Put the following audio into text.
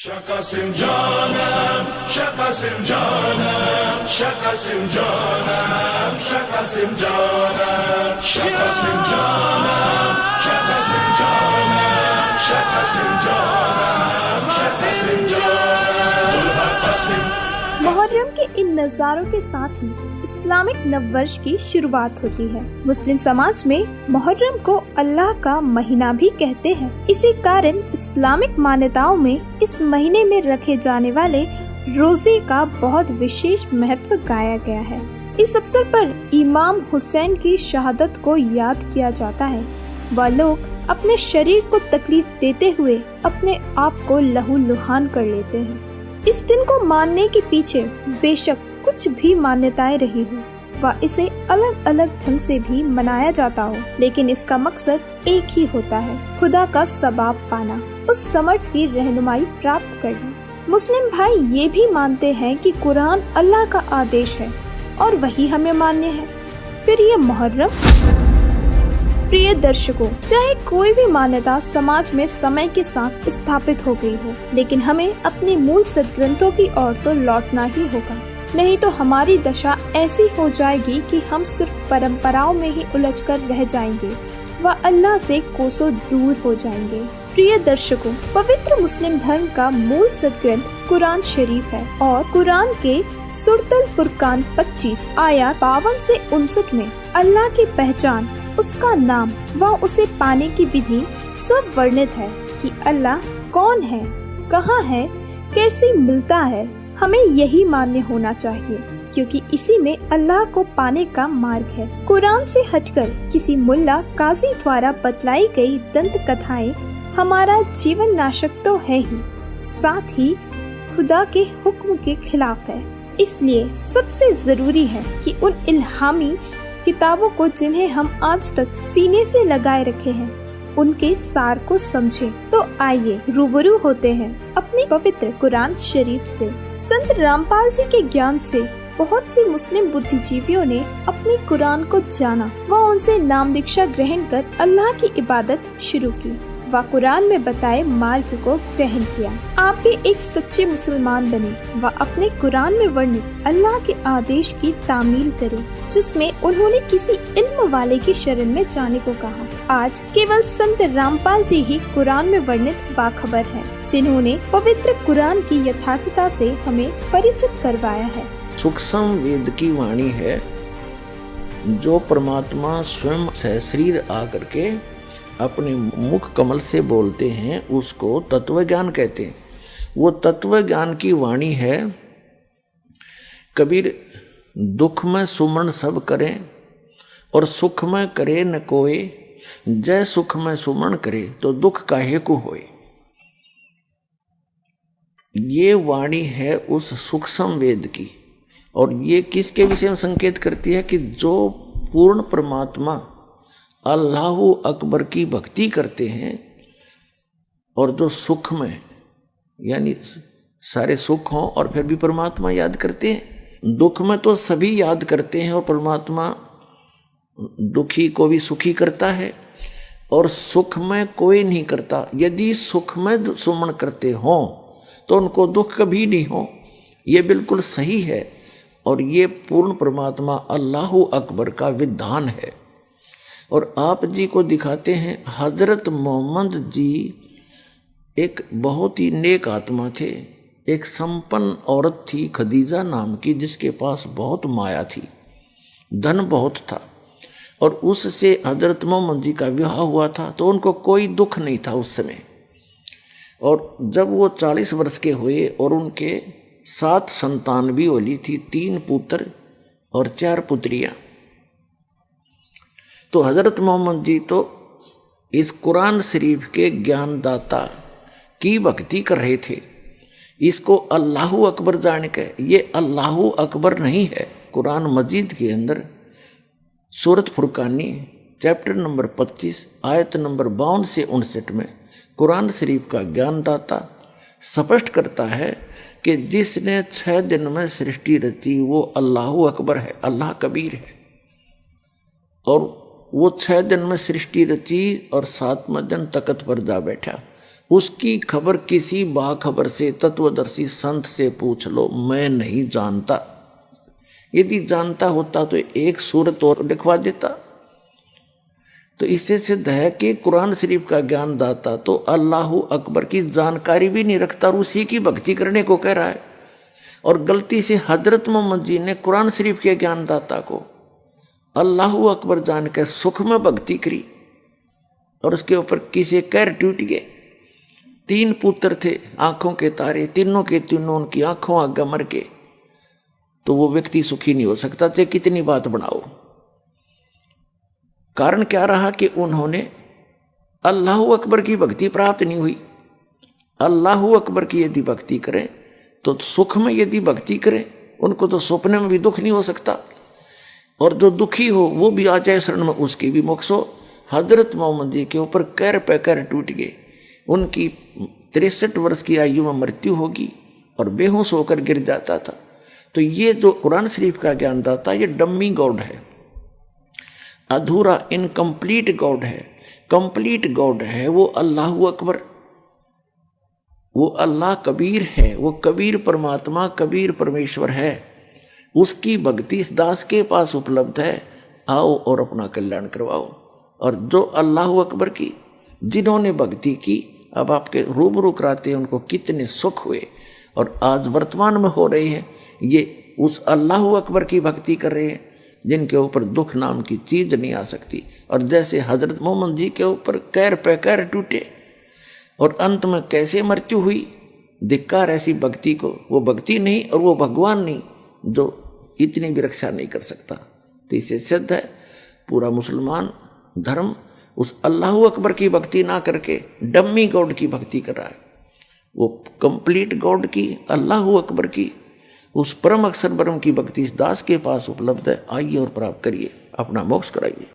Şakasın canım, şakasın canım, şakasın canım, şakasın canım, şakasın canım, şakasın canım, şakasın canım, şakasın canım, dur hakasın. Muharram के इन नज़ारों के साथ ही Islamic नववर्ष की शुरुआत होती है। मुस्लिम समाज में मुहर्रम को अल्लाह का महीना भी कहते हैं। इसी कारण इस्लामिक मान्यताओं में इस महीने में रखे जाने वाले रोजे का बहुत विशेष महत्व गाया गया है। इस अवसर पर इमाम हुसैन की शहादत को याद किया जाता है। वह लोग अपने शरीर को तकलीफ देते हुए अपने आप को लहूलुहान कर लेते हैं। इस दिन को मानने के पीछे बेशक कुछ भी मान्यताएं रही हो व इसे अलग अलग ढंग से भी मनाया जाता हो, लेकिन इसका मकसद एक ही होता है, खुदा का सवाब पाना, उस समर्थ की रहनुमाई प्राप्त करना। मुस्लिम भाई ये भी मानते हैं कि कुरान अल्लाह का आदेश है और वही हमें मान्य है। फिर ये मुहर्रम। प्रिय दर्शकों, चाहे कोई भी मान्यता समाज में समय के साथ स्थापित हो गई हो, लेकिन हमें अपने मूल सद्ग्रंथों की ओर तो लौटना ही होगा, नहीं तो हमारी दशा ऐसी हो जाएगी कि हम सिर्फ परंपराओं में ही उलझकर रह जाएंगे व अल्लाह से कोसों दूर हो जाएंगे। प्रिय दर्शकों, पवित्र मुस्लिम धर्म का मूल सद्ग्रंथ कुरान शरीफ है और कुरान के सूरतुल फुरकान 25 आयत 52 से 59 में अल्लाह की पहचान, उसका नाम व उसे पाने की विधि सब वर्णित है कि अल्लाह कौन है, कहाँ है, कैसे मिलता है। हमें यही मान्य होना चाहिए, क्योंकि इसी में अल्लाह को पाने का मार्ग है। कुरान से हटकर किसी मुल्ला काजी द्वारा बतलाई गई दंत कथाएं हमारा जीवन नाशक तो है ही, साथ ही खुदा के हुक्म के खिलाफ है। इसलिए सबसे जरूरी है कि उन इल्हामी किताबों को जिन्हें हम आज तक सीने से लगाए रखे हैं, उनके सार को समझें। तो आइए रूबरू होते हैं अपनी पवित्र कुरान शरीफ से। संत रामपाल जी के ज्ञान से बहुत सी मुस्लिम बुद्धिजीवियों ने अपनी कुरान को जाना व उनसे नाम दीक्षा ग्रहण कर अल्लाह की इबादत शुरू की व कुरान में बताए मार्ग को ग्रहण किया। आप भी एक सच्चे मुसलमान बने व अपने कुरान में वर्णित अल्लाह के आदेश की तामील करें, जिसमें उन्होंने किसी इल्म वाले की शरण में जाने को कहा। आज केवल संत रामपाल जी ही कुरान में वर्णित बाखबर हैं, जिन्होंने पवित्र कुरान की यथार्थता से हमें परिचित करवाया है। सूक्ष्म वेद की वाणी है, जो परमात्मा स्वयं सहशरीर आकर के अपने मुख कमल से बोलते हैं, उसको तत्व ज्ञान कहते हैं। वो तत्व ज्ञान की वाणी है। कबीर दुख में सुमन सब करें और सुख में करे न कोय, जय सुख में सुमन करे तो दुख काहे को होए। ये वाणी है उस सूक्ष्म वेद की, और ये किसके विषय में संकेत करती है कि जो पूर्ण परमात्मा अल्लाह अकबर की भक्ति करते हैं और जो सुख में, यानी सारे सुख हों और फिर भी परमात्मा याद करते हैं। दुख में तो सभी याद करते हैं और परमात्मा दुखी को भी सुखी करता है, और सुख में कोई नहीं करता। यदि सुख में सुमन करते हों तो उनको दुख कभी नहीं हो। ये बिल्कुल सही है, और ये पूर्ण परमात्मा अल्लाह अकबर का विधान है। और आप जी को दिखाते हैं, हजरत मोहम्मद जी एक बहुत ही नेक आत्मा थे। एक संपन्न औरत थी खदीजा नाम की, जिसके पास बहुत माया थी, धन बहुत था, और उससे हजरत मोहम्मद जी का विवाह हुआ था। तो उनको कोई दुख नहीं था उस समय। और जब वो 40 वर्ष के हुए और उनके 7 संतान भी होली थी, 3 पुत्र और 4 पुत्रियां। तो हजरत मोहम्मद जी तो इस कुरान शरीफ के ज्ञानदाता की भक्ति कर रहे थे। इसको अल्लाह अकबर जान के, ये अल्लाह अकबर नहीं है। कुरान मजीद के अंदर सूरत फुरकानी चैप्टर नंबर 25 आयत नंबर 52 से 59 में कुरान शरीफ का ज्ञानदाता स्पष्ट करता है कि जिसने 6 दिन में सृष्टि रची वो अल्लाह अकबर है, अल्लाह कबीर है। और वो 6 दिन में सृष्टि रची और 7वें दिन तख्त पर जा बैठा। उसकी खबर किसी बाखबर से, तत्वदर्शी संत से पूछ लो, मैं नहीं जानता। यदि जानता होता तो एक सूरत और दिखवा देता। तो इससे सिद्ध है कि कुरान शरीफ का ज्ञान दाता तो अल्लाह अकबर की जानकारी भी नहीं रखता और उसी की भक्ति करने को कह रहा है। और गलती से हजरत मोहम्मद जी ने कुरान शरीफ के ज्ञानदाता को अल्लाह अकबर जान के सुख में भक्ति करी और उसके ऊपर किसी कैर टूट गए। 3 पुत्र थे, आंखों के तारे, तीनों के तीनों उनकी आंखों आगे मर के, तो वो व्यक्ति सुखी नहीं हो सकता चाहे कितनी बात बनाओ। कारण क्या रहा कि उन्होंने अल्लाह अकबर की भक्ति प्राप्त नहीं हुई। अल्लाह अकबर की यदि भक्ति करें तो सुख में यदि भक्ति करें, उनको तो सपने में भी दुख नहीं हो सकता, और जो दुखी हो वो भी आ जाए शरण में, उसकी भी मोक्ष हो। हजरत मोहम्मद जी के ऊपर कैर पे कैर टूट गए। उनकी 63 वर्ष की आयु में मृत्यु होगी और बेहोश होकर गिर जाता था। तो ये जो कुरान शरीफ का ज्ञान दाता, ये डम्मी गॉड है, अधूरा इनकम्प्लीट गॉड है। कंप्लीट गॉड है वो अल्लाह अकबर, वो अल्लाह कबीर है, वो कबीर परमात्मा, कबीर परमेश्वर है। उसकी भक्ति इस दास के पास उपलब्ध है। आओ और अपना कल्याण करवाओ। और जो अल्लाह अकबर की जिन्होंने भक्ति की, अब आपके रूबरू कराते हैं उनको कितने सुख हुए और आज वर्तमान में हो रहे हैं। ये उस अल्लाह अकबर की भक्ति कर रहे हैं जिनके ऊपर दुख नाम की चीज नहीं आ सकती। और जैसे हजरत मोहम्मद जी के ऊपर कैर पे कैर टूटे और अंत में कैसे मृत्यु हुई, धिक्कार ऐसी भक्ति को। वो भक्ति नहीं और वो भगवान नहीं जो इतनी भी रक्षा नहीं कर सकता। तो इसे सिद्ध है पूरा मुसलमान धर्म उस अल्लाह अकबर की भक्ति ना करके डम्मी गॉड की भक्ति कर रहा है। वो कंप्लीट गॉड की, अल्लाह अकबर की, उस परम अक्षर ब्रह्म की भक्ति इस दास के पास उपलब्ध है। आइए और प्राप्त करिए, अपना मोक्ष कराइए।